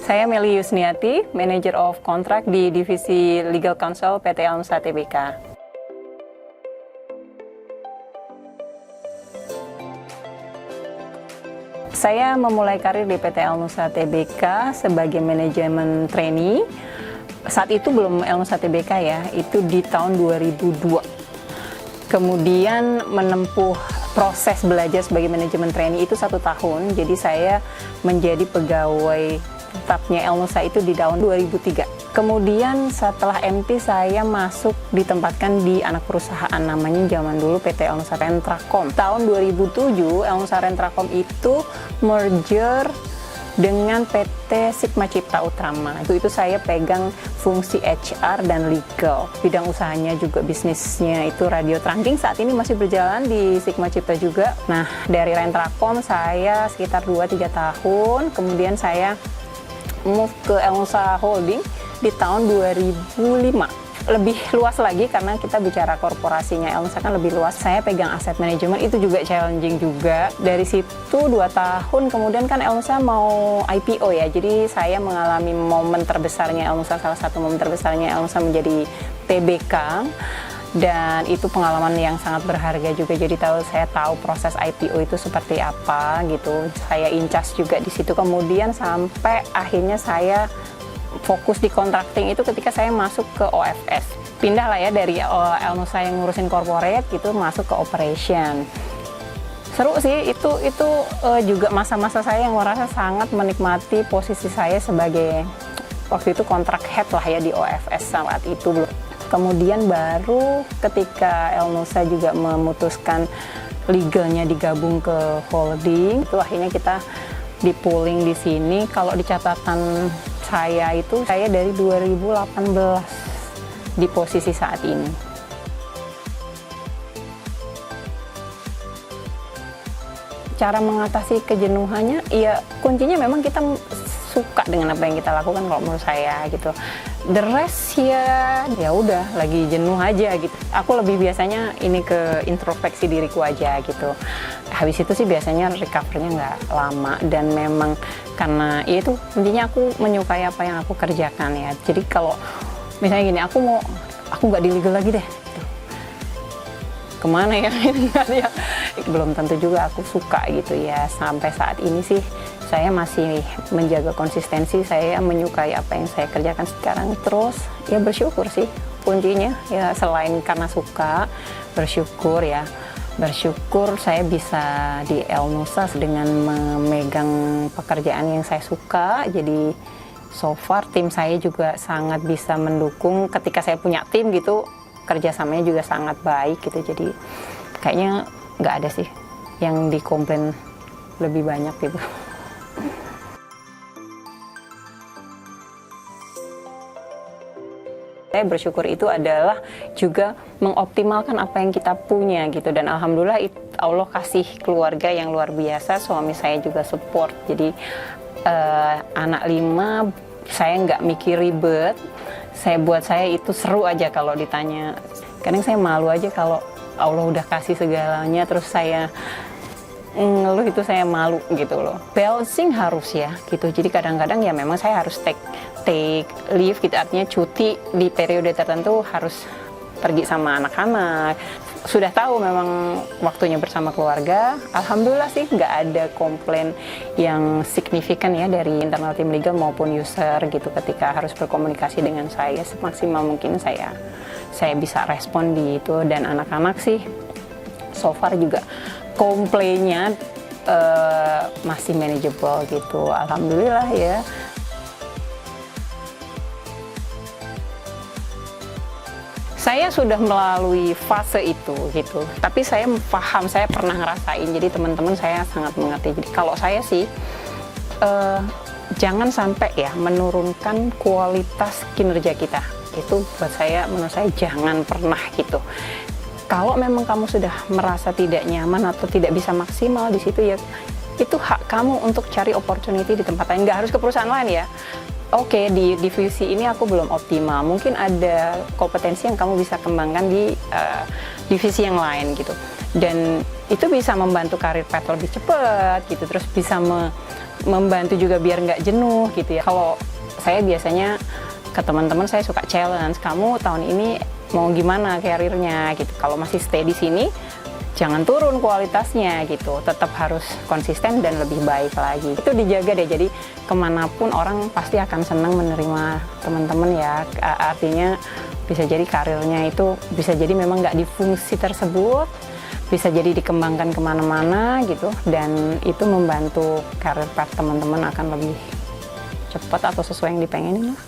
Saya Meli Yusniati, Manager of Contract di Divisi Legal Counsel PT Al-Nusa Tbk. Saya memulai karir di PT Al-Nusa Tbk sebagai manajemen trainee. Saat itu belum Al-Nusa Tbk ya, itu di tahun 2002. Kemudian menempuh proses belajar sebagai manajemen trainee itu 1 tahun, jadi saya menjadi pegawai tetapnya Al-Nusa itu di tahun 2003. Kemudian setelah MT saya masuk ditempatkan di anak perusahaan namanya zaman dulu PT Al-Nusa Rentrakom. Tahun 2007 Al-Nusa Rentrakom itu merger dengan PT Sigma Cipta Utama. Itu saya pegang fungsi HR dan legal. Bidang usahanya juga bisnisnya itu radio trunking. Saat ini masih berjalan di Sigma Cipta juga. Nah, dari Rentrakom saya sekitar 2-3 tahun. Kemudian saya move ke Al-Nusa Holding di tahun 2005. Lebih luas lagi karena kita bicara korporasinya Al-Nusa kan lebih luas. Saya pegang aset manajemen, itu juga challenging juga. Dari situ 2 tahun kemudian kan Al-Nusa mau IPO ya. Jadi saya mengalami momen terbesarnya Al-Nusa, salah satu momen terbesarnya Al-Nusa menjadi TBK. Dan itu pengalaman yang sangat berharga juga. Jadi saya tahu proses IPO itu seperti apa gitu. Saya incas juga di situ. Kemudian sampai akhirnya saya fokus di contracting itu ketika saya masuk ke OFS. Pindah lah ya dari Al-Nusa yang ngurusin corporate gitu masuk ke operation. Seru sih itu juga masa-masa saya yang merasa sangat menikmati posisi saya sebagai waktu itu contract head lah ya di OFS saat itu. Kemudian baru ketika Al-Nusa juga memutuskan legalnya digabung ke holding, itu akhirnya kita di pooling di sini. Kalau di catatan saya dari 2018 di posisi saat ini. Cara mengatasi kejenuhannya, ya kuncinya memang kita suka dengan apa yang kita lakukan kalau menurut saya gitu. The rest ya udah lagi jenuh aja gitu. Aku lebih biasanya ini ke introspeksi diriku aja gitu. Habis itu sih biasanya recovery-nya nggak lama dan memang karena ya itu intinya aku menyukai apa yang aku kerjakan ya. Jadi kalau misalnya gini, aku nggak di legal lagi deh. Gitu. Kemana ya? Ya belum tentu juga aku suka gitu ya. Sampai saat ini sih saya masih menjaga konsistensi, saya menyukai apa yang saya kerjakan sekarang, terus ya bersyukur sih kuncinya ya, selain karena suka, bersyukur saya bisa di Al-Nusa dengan memegang pekerjaan yang saya suka. Jadi so far tim saya juga sangat bisa mendukung ketika saya punya tim gitu, kerjasamanya juga sangat baik gitu. Jadi kayaknya nggak ada sih yang dikomplain lebih banyak gitu. Saya bersyukur itu adalah juga mengoptimalkan apa yang kita punya gitu, dan alhamdulillah Allah kasih keluarga yang luar biasa. Suami saya juga support, jadi anak 5 saya nggak mikir ribet. Buat saya itu seru aja kalau ditanya. Kadang saya malu aja kalau Allah udah kasih segalanya terus saya ngeluh, itu saya malu gitu loh. Balancing harus ya gitu. Jadi kadang-kadang ya memang saya harus take leave gitu, artinya cuti di periode tertentu, harus pergi sama anak-anak. Sudah tahu memang waktunya bersama keluarga. Alhamdulillah sih nggak ada komplain yang signifikan ya dari internal tim legal maupun user gitu ketika harus berkomunikasi dengan saya. Semaksimal mungkin saya bisa respon di itu, dan anak-anak sih so far juga komplainnya masih manageable gitu, alhamdulillah ya. Saya sudah melalui fase itu gitu, tapi saya paham, saya pernah ngerasain, jadi teman-teman saya sangat mengerti. Jadi kalau saya sih jangan sampai ya menurunkan kualitas kinerja kita. Itu buat saya, menurut saya jangan pernah gitu. Kalau memang kamu sudah merasa tidak nyaman atau tidak bisa maksimal di situ, ya itu hak kamu untuk cari opportunity di tempat lain. Nggak harus ke perusahaan lain ya. Oke, di divisi ini aku belum optimal. Mungkin ada kompetensi yang kamu bisa kembangkan di divisi yang lain gitu. Dan itu bisa membantu karir path lebih cepat gitu. Terus bisa membantu juga biar nggak jenuh gitu ya. Kalau saya biasanya ke teman-teman saya suka challenge, kamu tahun ini mau gimana karirnya gitu. Kalau masih stay di sini, jangan turun kualitasnya gitu, tetap harus konsisten dan lebih baik lagi. Itu dijaga deh, jadi kemanapun orang pasti akan senang menerima teman-teman ya. Artinya bisa jadi karirnya itu bisa jadi memang nggak di fungsi tersebut, bisa jadi dikembangkan kemana-mana gitu, dan itu membantu karir path teman-teman akan lebih cepat atau sesuai yang dipengenin lah.